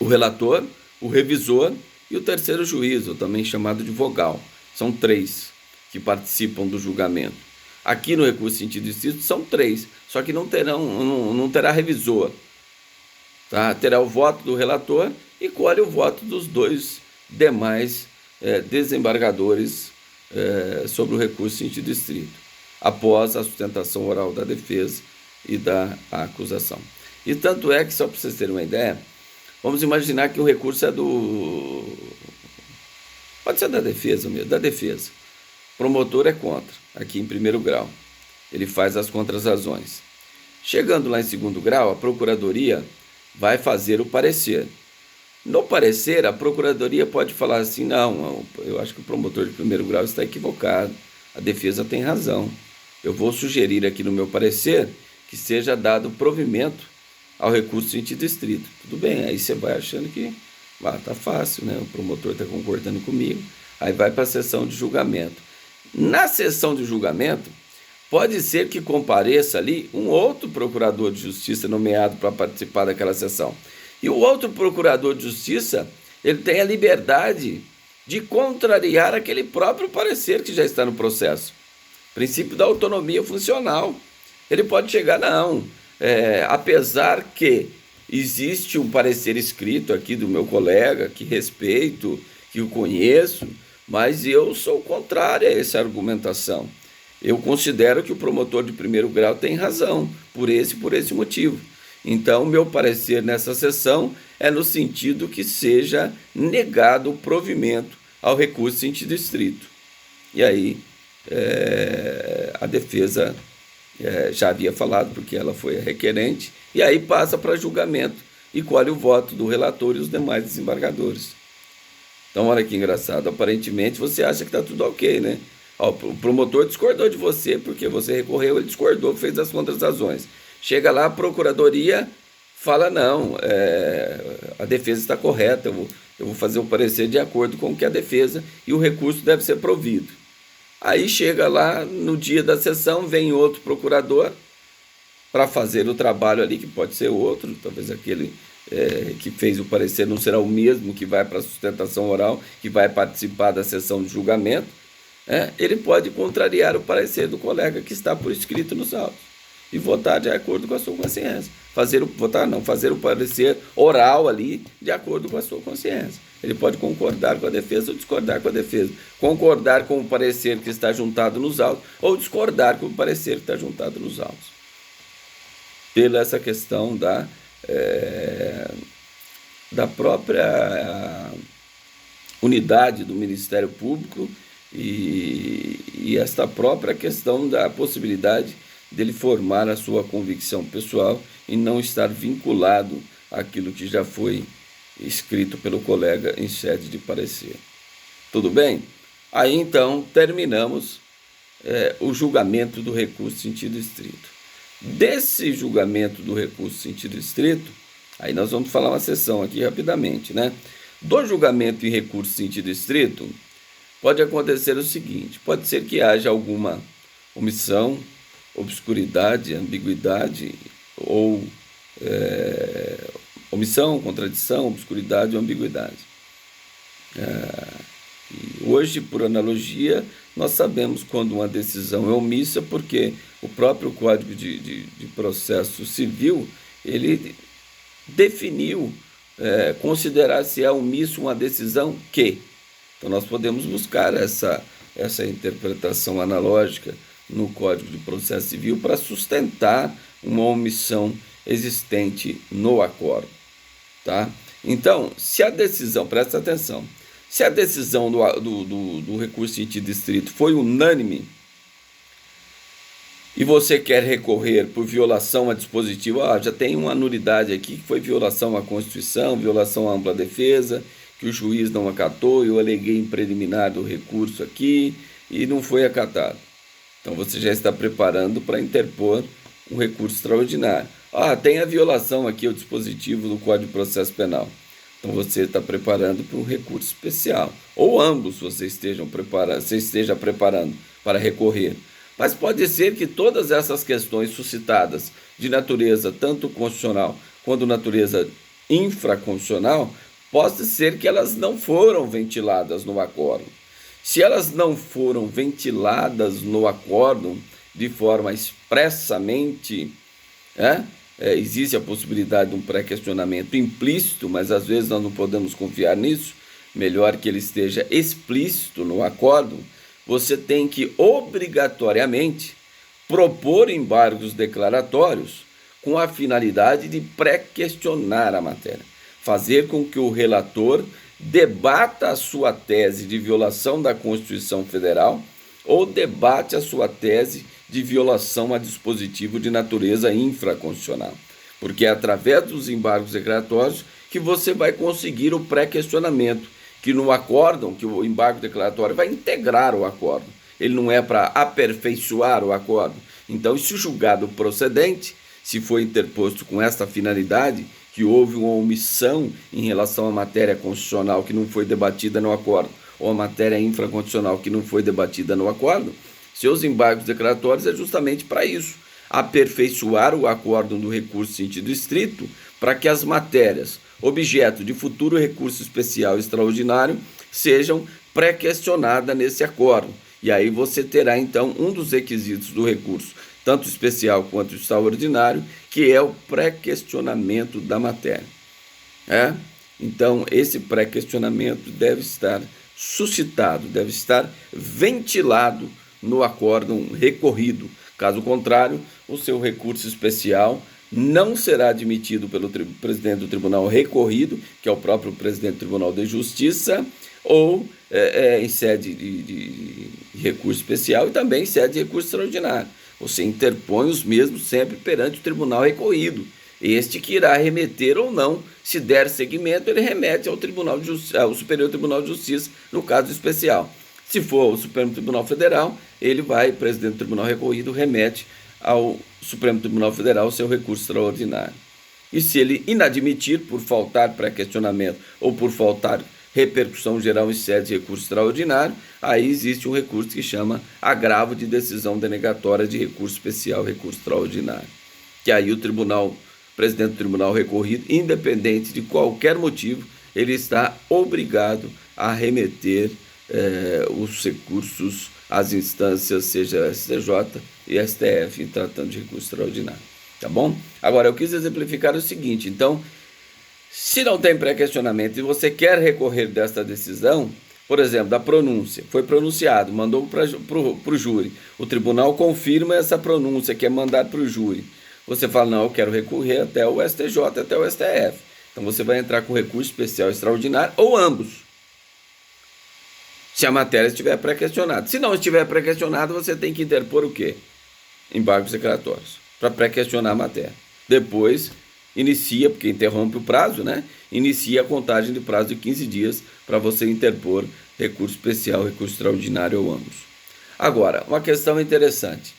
relator, o revisor e o terceiro juiz, ou também chamado de vogal. São 3 que participam do julgamento. Aqui no recurso em sentido estrito são 3, só que não terá revisor. Tá? Terá o voto do relator e colhe o voto dos 2 demais desembargadores sobre o recurso em sentido estrito, após a sustentação oral da defesa e da acusação. E tanto é que, só para vocês terem uma ideia, vamos imaginar que o recurso pode ser da defesa mesmo, da defesa. O promotor é contra, aqui em primeiro grau. Ele faz as contrarrazões. Chegando lá em segundo grau, a procuradoria vai fazer o parecer. No parecer, a procuradoria pode falar assim: não, eu acho que o promotor de primeiro grau está equivocado, a defesa tem razão. Eu vou sugerir aqui no meu parecer que seja dado provimento ao recurso em sentido estrito. Tudo bem, aí você vai achando que Ah, tá fácil, né? O promotor está concordando comigo. Aí vai para a sessão de julgamento. Na sessão de julgamento, pode ser que compareça ali um outro procurador de justiça nomeado para participar daquela sessão. E o outro procurador de justiça, ele tem a liberdade de contrariar aquele próprio parecer que já está no processo. Princípio da autonomia funcional. Ele pode chegar, não, apesar que existe um parecer escrito aqui do meu colega, que respeito, que o conheço, mas eu sou contrário a essa argumentação. Eu considero que o promotor de primeiro grau tem razão, por esse motivo. Então, o meu parecer nessa sessão é no sentido que seja negado o provimento ao recurso em sentido estrito. E aí, a defesa já havia falado, porque ela foi a requerente, e aí passa para julgamento e colhe o voto do relator e os demais desembargadores. Então, olha que engraçado, aparentemente você acha que está tudo ok, né? Ó, o promotor discordou de você, porque você recorreu, ele discordou, fez as contrarrazões. Chega lá, a procuradoria fala, não, a defesa está correta, eu vou fazer o parecer de acordo com o que a defesa, e o recurso deve ser provido. Aí chega lá, no dia da sessão, vem outro procurador para fazer o trabalho ali, que pode ser outro, talvez aquele que fez o parecer não será o mesmo que vai para a sustentação oral, que vai participar da sessão de julgamento, ele pode contrariar o parecer do colega que está por escrito nos autos e votar de acordo com a sua consciência. Fazer o parecer oral ali de acordo com a sua consciência. Ele pode concordar com a defesa ou discordar com a defesa. Concordar com o parecer que está juntado nos autos ou discordar com o parecer que está juntado nos autos. Pela essa questão da própria unidade do Ministério Público e esta própria questão da possibilidade dele formar a sua convicção pessoal e não estar vinculado àquilo que já foi escrito pelo colega em sede de parecer. Tudo bem? Aí então terminamos o julgamento do recurso sentido estrito. Desse julgamento do recurso sentido estrito, aí nós vamos falar uma sessão aqui rapidamente, né? Do julgamento em recurso sentido estrito, pode acontecer o seguinte, pode ser que haja alguma omissão, obscuridade, ambiguidade, ou omissão, contradição, obscuridade ou ambiguidade. E hoje, por analogia, nós sabemos quando uma decisão é omissa, porque o próprio Código de Processo Civil, ele definiu considerar-se omisso uma decisão que. Então, nós podemos buscar essa interpretação analógica no Código de Processo Civil para sustentar uma omissão existente no acordo. Tá? Então, se a decisão, presta atenção, se a decisão do recurso em sentido estrito foi unânime e você quer recorrer por violação a dispositivo, já tem uma nulidade aqui que foi violação à Constituição, violação à ampla defesa, que o juiz não acatou, eu aleguei em preliminar do recurso aqui e não foi acatado. Então você já está preparando para interpor um recurso extraordinário. Tem a violação aqui ao dispositivo do Código de Processo Penal. Então você está preparando para um recurso especial. Ou ambos você esteja preparando para recorrer. Mas pode ser que todas essas questões suscitadas de natureza tanto constitucional quanto natureza infraconstitucional, pode ser que elas não foram ventiladas no acórdão. Se elas não foram ventiladas no acórdão de forma expressamente, existe a possibilidade de um pré-questionamento implícito, mas às vezes nós não podemos confiar nisso, melhor que ele esteja explícito no acórdão, você tem que obrigatoriamente propor embargos declaratórios com a finalidade de pré-questionar a matéria, fazer com que o relator debata a sua tese de violação da Constituição Federal ou debate a sua tese de violação a dispositivo de natureza infraconstitucional. Porque é através dos embargos declaratórios que você vai conseguir o pré-questionamento, que no acórdão, que o embargo declaratório vai integrar o acórdão. Ele não é para aperfeiçoar o acórdão. Então, se o julgado procedente, se for interposto com esta finalidade, que houve uma omissão em relação à matéria constitucional que não foi debatida no acordo, ou a matéria infraconstitucional que não foi debatida no acordo, seus embargos declaratórios é justamente para isso, aperfeiçoar o acórdão do recurso em sentido estrito, para que as matérias objeto de futuro recurso especial extraordinário sejam pré-questionadas nesse acórdão. E aí você terá, então, um dos requisitos do recurso, tanto especial quanto extraordinário, que é o pré-questionamento da matéria. Então, esse pré-questionamento deve estar suscitado, deve estar ventilado no acórdão recorrido. Caso contrário, o seu recurso especial não será admitido pelo presidente do tribunal recorrido, que é o próprio presidente do Tribunal de Justiça, ou em sede de recurso especial e também em sede de recurso extraordinário. Você interpõe os mesmos sempre perante o tribunal recorrido. Este que irá remeter ou não, se der seguimento, ele remete ao ao Superior Tribunal de Justiça, no caso especial. Se for o Supremo Tribunal Federal, ele vai, o presidente do tribunal recorrido, remete ao Supremo Tribunal Federal seu recurso extraordinário. E se ele inadmitir por faltar pré-questionamento ou por faltar repercussão geral em sede de recurso extraordinário, aí existe um recurso que chama agravo de decisão denegatória de recurso especial, recurso extraordinário. Que aí o presidente do tribunal recorrido, independente de qualquer motivo, ele está obrigado a remeter os recursos às instâncias, seja STJ e STF, em tratando de recurso extraordinário. Tá bom? Agora, eu quis exemplificar o seguinte, então, se não tem pré-questionamento e você quer recorrer desta decisão, por exemplo, da pronúncia, foi pronunciado, mandou para o júri, o tribunal confirma essa pronúncia, que é mandar para o júri. Você fala, não, eu quero recorrer até o STJ, até o STF. Então você vai entrar com recurso especial extraordinário, ou ambos, se a matéria estiver pré-questionada. Se não estiver pré-questionada, você tem que interpor o quê? Embargos declaratórios, para pré-questionar a matéria. Depois, inicia, porque interrompe o prazo, né? Inicia a contagem de prazo de 15 dias para você interpor recurso especial, recurso extraordinário ou ambos. Agora, uma questão interessante.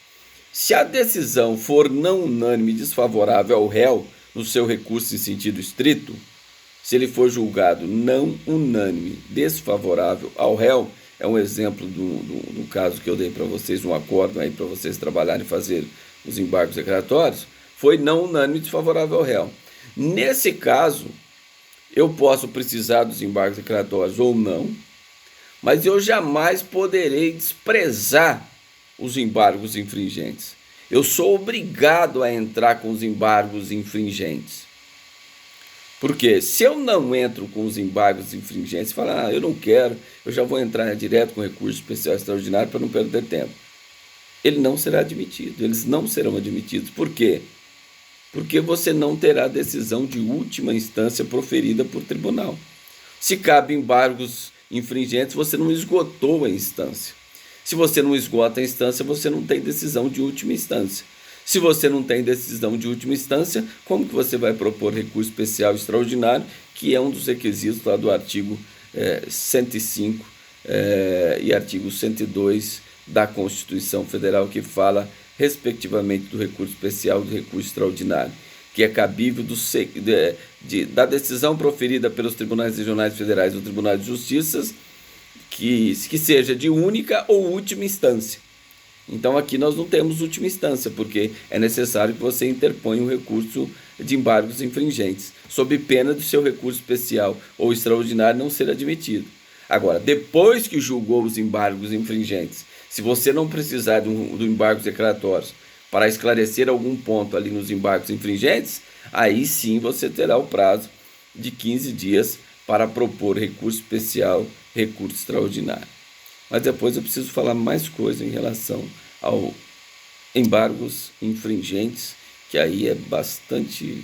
Se a decisão for não unânime desfavorável ao réu no seu recurso em sentido estrito, se ele for julgado não unânime desfavorável ao réu, é um exemplo do caso que eu dei para vocês, um acórdão aí para vocês trabalharem e fazer os embargos declaratórios, foi não unânime desfavorável ao réu. Nesse caso, eu posso precisar dos embargos declaratórios ou não, mas eu jamais poderei desprezar os embargos infringentes. Eu sou obrigado a entrar com os embargos infringentes. Porque se eu não entro com os embargos infringentes, falar, eu não quero, eu já vou entrar direto com recurso especial extraordinário para não perder tempo. Ele não será admitido, eles não serão admitidos. Por quê? Porque você não terá decisão de última instância proferida por tribunal. Se cabe embargos infringentes, você não esgotou a instância. Se você não esgota a instância, você não tem decisão de última instância. Se você não tem decisão de última instância, como que você vai propor recurso especial extraordinário, que é um dos requisitos lá do artigo 105 e artigo 102 da Constituição Federal, que fala, respectivamente, do recurso especial e do recurso extraordinário, que é cabível da decisão proferida pelos tribunais regionais federais ou tribunais de justiça, que seja de única ou última instância. Então aqui nós não temos última instância, porque é necessário que você interponha um recurso de embargos infringentes, sob pena do seu recurso especial ou extraordinário não ser admitido. Agora, depois que julgou os embargos infringentes, se você não precisar do embargos declaratórios para esclarecer algum ponto ali nos embargos infringentes, aí sim você terá o prazo de 15 dias para propor recurso especial, recurso extraordinário. Mas depois eu preciso falar mais coisa em relação ao embargos infringentes, que aí é bastante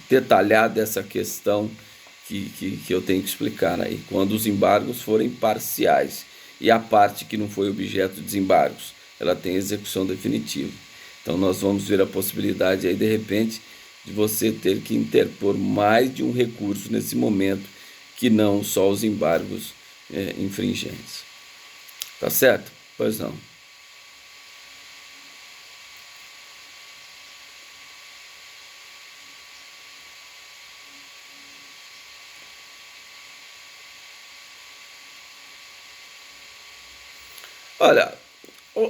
detalhada essa questão que eu tenho que explicar aí. Quando os embargos forem parciais e a parte que não foi objeto de desembargos, ela tem execução definitiva. Então nós vamos ver a possibilidade aí, de repente, de você ter que interpor mais de um recurso nesse momento, que não só os embargos infringentes. Tá certo? Pois não. Olha,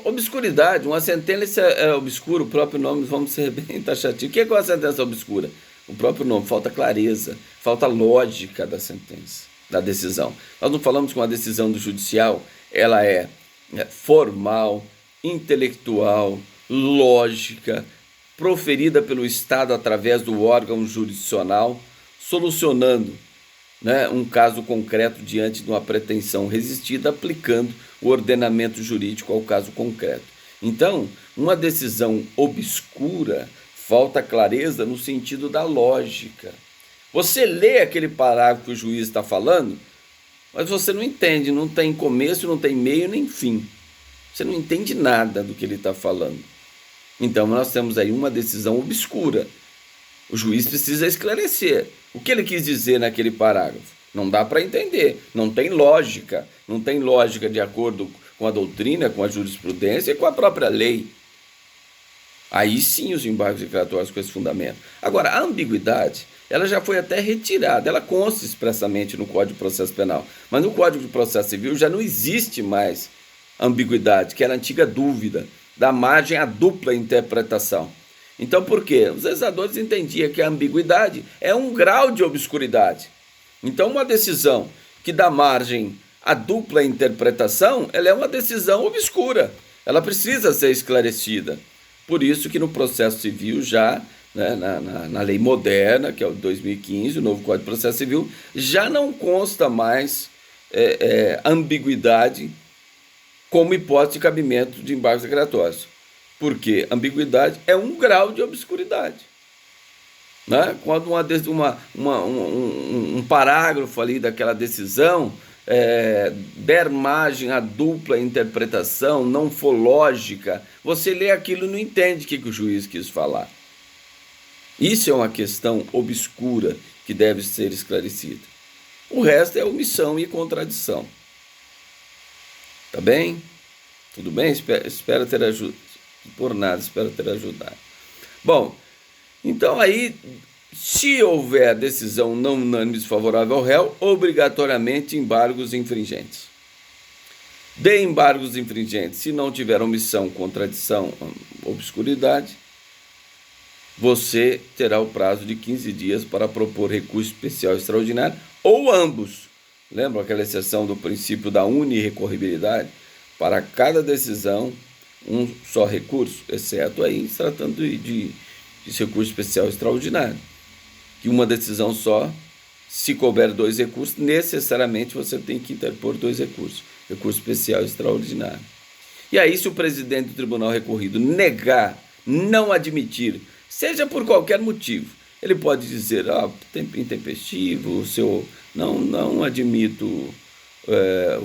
obscuridade, uma sentença é obscura, o próprio nome, vamos ser bem taxativos. O que é uma sentença obscura? O próprio nome, falta clareza, falta lógica da sentença, da decisão. Nós não falamos que uma decisão do judicial, ela é formal, intelectual, lógica, proferida pelo Estado através do órgão jurisdicional, solucionando, né, um caso concreto diante de uma pretensão resistida, aplicando o ordenamento jurídico ao caso concreto. Então, uma decisão obscura, falta clareza no sentido da lógica. Você lê aquele parágrafo que o juiz está falando, mas você não entende, não tem começo, não tem meio nem fim. Você não entende nada do que ele está falando. Então, nós temos aí uma decisão obscura. O juiz precisa esclarecer o que ele quis dizer naquele parágrafo. Não dá para entender, não tem lógica de acordo com a doutrina, com a jurisprudência e com a própria lei. Aí sim os embargos declaratórios com esse fundamento. Agora, a ambiguidade, ela já foi até retirada, ela consta expressamente no Código de Processo Penal, mas no Código de Processo Civil já não existe mais ambiguidade, que era a antiga dúvida, da margem à dupla interpretação. Então, por quê? Os legisladores entendiam que a ambiguidade é um grau de obscuridade. Então, uma decisão que dá margem à dupla interpretação, ela é uma decisão obscura. Ela precisa ser esclarecida. Por isso que no processo civil já, né, na lei moderna, que é o de 2015, o novo Código de Processo Civil, já não consta mais ambiguidade como hipótese de cabimento de embargos declaratórios. Porque ambiguidade é um grau de obscuridade. Né? Quando um parágrafo ali daquela decisão der margem à dupla interpretação, não for lógica, você lê aquilo e não entende o que o juiz quis falar. Isso é uma questão obscura que deve ser esclarecida. O resto é omissão e contradição. Tá bem? Tudo bem? Espero ter ajudado. Por nada, espero ter ajudado. Bom, então aí, se houver decisão não unânime desfavorável ao réu, obrigatoriamente embargos infringentes. De embargos infringentes, se não tiver omissão, contradição, obscuridade, você terá o prazo de 15 dias para propor recurso especial extraordinário ou ambos. Lembra aquela exceção do princípio da unirrecorribilidade? Para cada decisão, um só recurso, exceto aí se tratando de recurso especial extraordinário. Que uma decisão só, se couber 2 recursos, necessariamente você tem que interpor 2 recursos. Recurso especial extraordinário. E aí, se o presidente do tribunal recorrido negar, não admitir, seja por qualquer motivo, ele pode dizer, intempestivo, não admito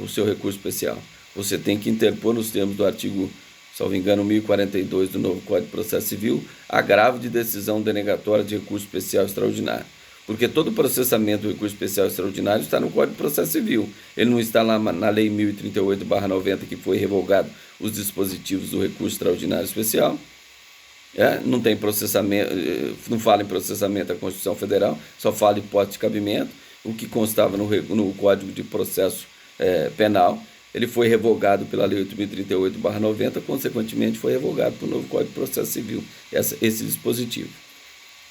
o seu recurso especial. Você tem que interpor nos termos do artigo, salvo engano, 1042 do novo Código de Processo Civil, agravo de decisão denegatória de recurso especial extraordinário. Porque todo o processamento do recurso especial extraordinário está no Código de Processo Civil. Ele não está lá na Lei 1038/90, que foi revogado os dispositivos do recurso extraordinário especial. Não tem processamento, não fala em processamento da Constituição Federal, só fala em hipótese de cabimento, o que constava no Código de Processo Penal. Ele foi revogado pela Lei 8.038/90, consequentemente foi revogado pelo novo Código de Processo Civil, esse dispositivo.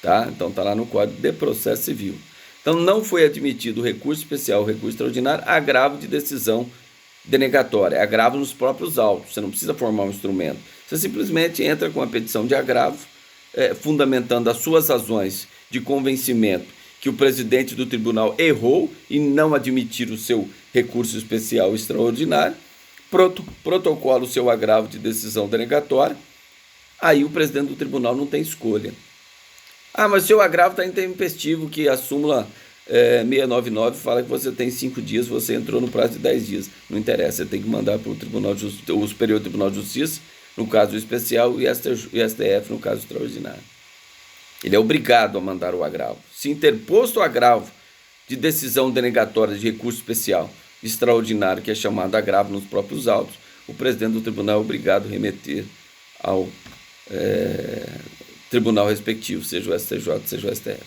Tá? Então está lá no Código de Processo Civil. Então não foi admitido o recurso especial, o recurso extraordinário, agravo de decisão denegatória, agravo nos próprios autos, você não precisa formar um instrumento, você simplesmente entra com a petição de agravo, fundamentando as suas razões de convencimento que o presidente do tribunal errou em não admitir o seu recurso especial extraordinário, protocola o seu agravo de decisão denegatória, aí o presidente do tribunal não tem escolha. Mas seu agravo está intempestivo, que a súmula 699 fala que você tem 5 dias, você entrou no prazo de 10 dias. Não interessa, você tem que mandar para o Superior Tribunal de Justiça, no caso especial, e STF, no caso extraordinário. Ele é obrigado a mandar o agravo. Se interposto o agravo de decisão denegatória de recurso especial extraordinário, que é chamado agravo nos próprios autos, o presidente do tribunal é obrigado a remeter ao tribunal respectivo, seja o STJ, seja o STF.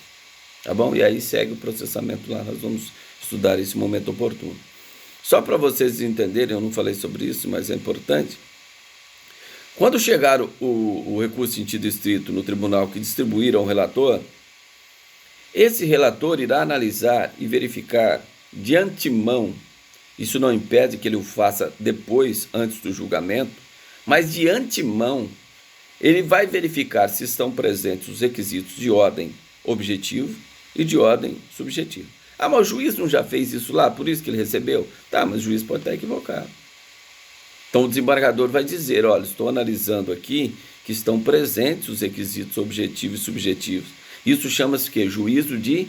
Tá bom? E aí segue o processamento lá, nós vamos estudar esse momento oportuno. Só para vocês entenderem, eu não falei sobre isso, mas é importante. Quando chegar o recurso em sentido estrito no tribunal que distribuir ao relator, esse relator irá analisar e verificar de antemão, isso não impede que ele o faça depois, antes do julgamento, mas de antemão ele vai verificar se estão presentes os requisitos de ordem objetiva e de ordem subjetiva. Ah, mas o juiz não já fez isso lá, por isso que ele recebeu? Tá, mas o juiz pode estar equivocado. Então o desembargador vai dizer, olha, estou analisando aqui que estão presentes os requisitos objetivos e subjetivos. Isso chama-se o quê? Juízo de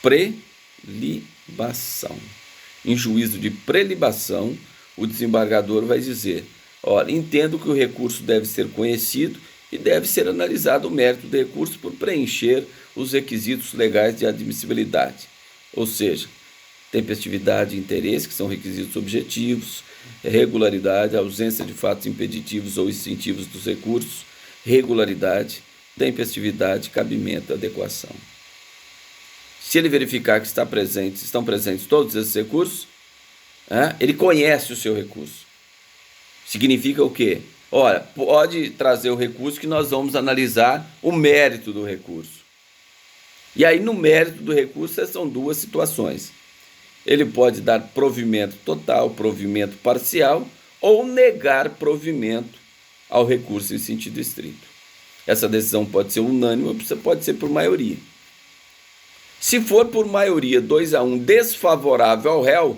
prelibação. Em juízo de prelibação, o desembargador vai dizer, olha, entendo que o recurso deve ser conhecido e deve ser analisado o mérito do recurso por preencher os requisitos legais de admissibilidade. Ou seja, tempestividade e interesse, que são requisitos objetivos, regularidade, ausência de fatos impeditivos ou extintivos dos recursos, regularidade, tempestividade, cabimento, adequação. Se ele verificar que estão presentes todos esses recursos, ele conhece o seu recurso. Significa o quê? Olha, pode trazer o recurso que nós vamos analisar o mérito do recurso. E aí, no mérito do recurso, essas são duas situações. Ele pode dar provimento total, provimento parcial, ou negar provimento ao recurso em sentido estrito. Essa decisão pode ser unânime ou pode ser por maioria. Se for por maioria 2-1 desfavorável ao réu,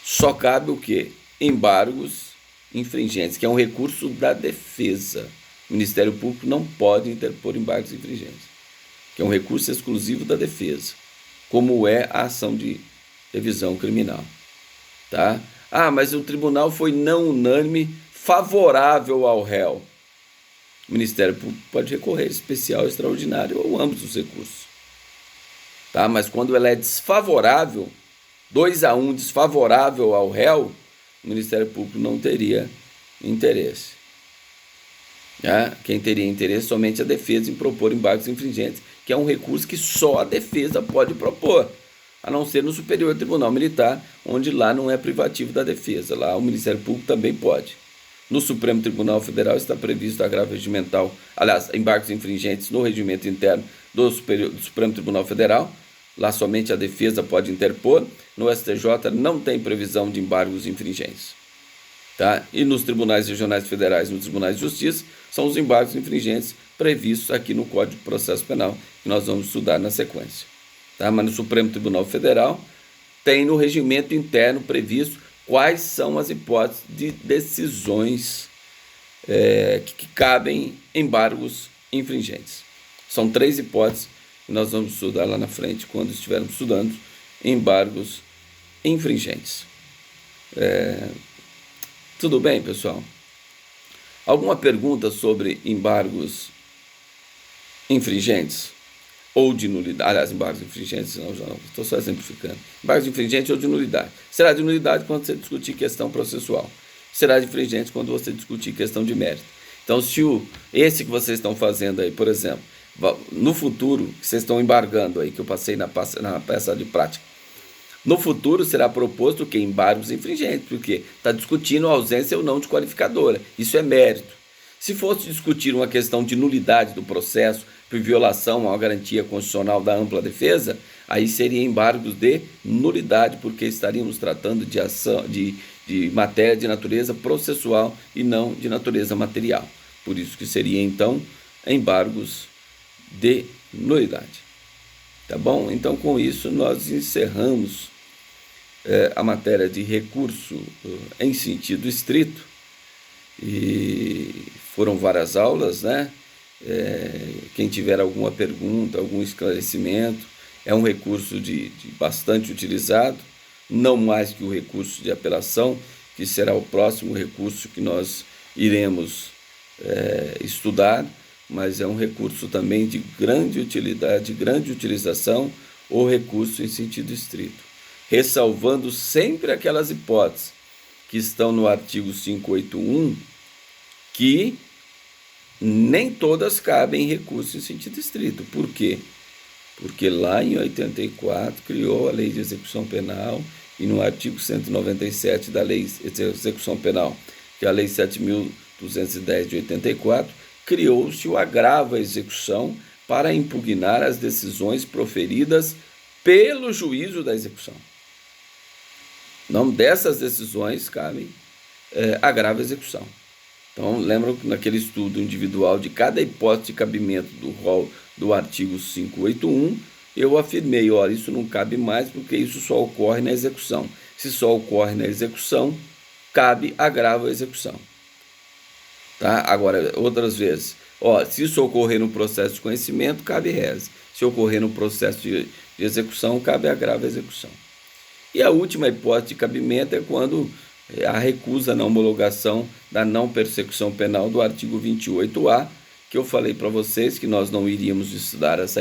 só cabe o quê? Embargos infringentes, que é um recurso da defesa. O Ministério Público não pode interpor embargos infringentes, que é um recurso exclusivo da defesa, como é a ação de revisão criminal. Tá? Ah, mas o tribunal foi não unânime favorável ao réu. O Ministério Público pode recorrer especial, extraordinário ou ambos os recursos. Tá? Mas quando ela é desfavorável, 2-1 desfavorável ao réu, o Ministério Público não teria interesse. Quem teria interesse somente a defesa em propor embargos infringentes, que é um recurso que só a defesa pode propor, a não ser no Superior Tribunal Militar, onde lá não é privativo da defesa, lá o Ministério Público também pode. No Supremo Tribunal Federal está previsto agravo regimental, aliás, embargos infringentes no regimento interno do Supremo Tribunal Federal, lá somente a defesa pode interpor, no STJ não tem previsão de embargos infringentes. Tá? E nos tribunais regionais federais, nos tribunais de justiça, são os embargos infringentes previstos aqui no Código de Processo Penal, que nós vamos estudar na sequência. Tá? Mas no Supremo Tribunal Federal, tem no regimento interno previsto quais são as hipóteses de decisões que cabem embargos infringentes. São 3 hipóteses que nós vamos estudar lá na frente, quando estivermos estudando embargos infringentes. Tudo bem, pessoal? Alguma pergunta sobre embargos infringentes ou de nulidade? Aliás, embargos infringentes, não, já não, estou só exemplificando. Embargos infringentes ou de nulidade. Será de nulidade quando você discutir questão processual. Será de infringente quando você discutir questão de mérito. Então, se esse que vocês estão fazendo aí, por exemplo, no futuro, que vocês estão embargando aí, que eu passei na peça de prática, no futuro será proposto que embargos infringentes, porque está discutindo a ausência ou não de qualificadora. Isso é mérito. Se fosse discutir uma questão de nulidade do processo por violação a uma garantia constitucional da ampla defesa, aí seria embargos de nulidade, porque estaríamos tratando de ação, de matéria de natureza processual e não de natureza material. Por isso que seria, então, embargos de nulidade. Tá bom? Então, com isso, nós encerramos a matéria de recurso em sentido estrito, e foram várias aulas, né? Quem tiver alguma pergunta, algum esclarecimento, é um recurso de bastante utilizado, não mais que o recurso de apelação, que será o próximo recurso que nós iremos estudar, mas é um recurso também de grande utilidade, de grande utilização, o recurso em sentido estrito, ressalvando sempre aquelas hipóteses que estão no artigo 581, que nem todas cabem em recurso em sentido estrito. Por quê? porque lá em 84 criou a Lei de Execução Penal e no artigo 197 da Lei de Execução Penal, que é a Lei 7.210 de 84, criou-se o agravo à execução para impugnar as decisões proferidas pelo juízo da execução. O nome dessas decisões cabe agravo à execução. Então, lembram que naquele estudo individual de cada hipótese de cabimento do rol do artigo 581, eu afirmei, olha, isso não cabe mais porque isso só ocorre na execução. Se só ocorre na execução, cabe agravo à execução. Tá? Agora, outras vezes, se isso ocorrer no processo de conhecimento, cabe reze. Se ocorrer no processo de execução, cabe agravo à execução. E a última hipótese de cabimento é quando a recusa na homologação da não persecução penal do artigo 28A, que eu falei para vocês que nós não iríamos estudar essa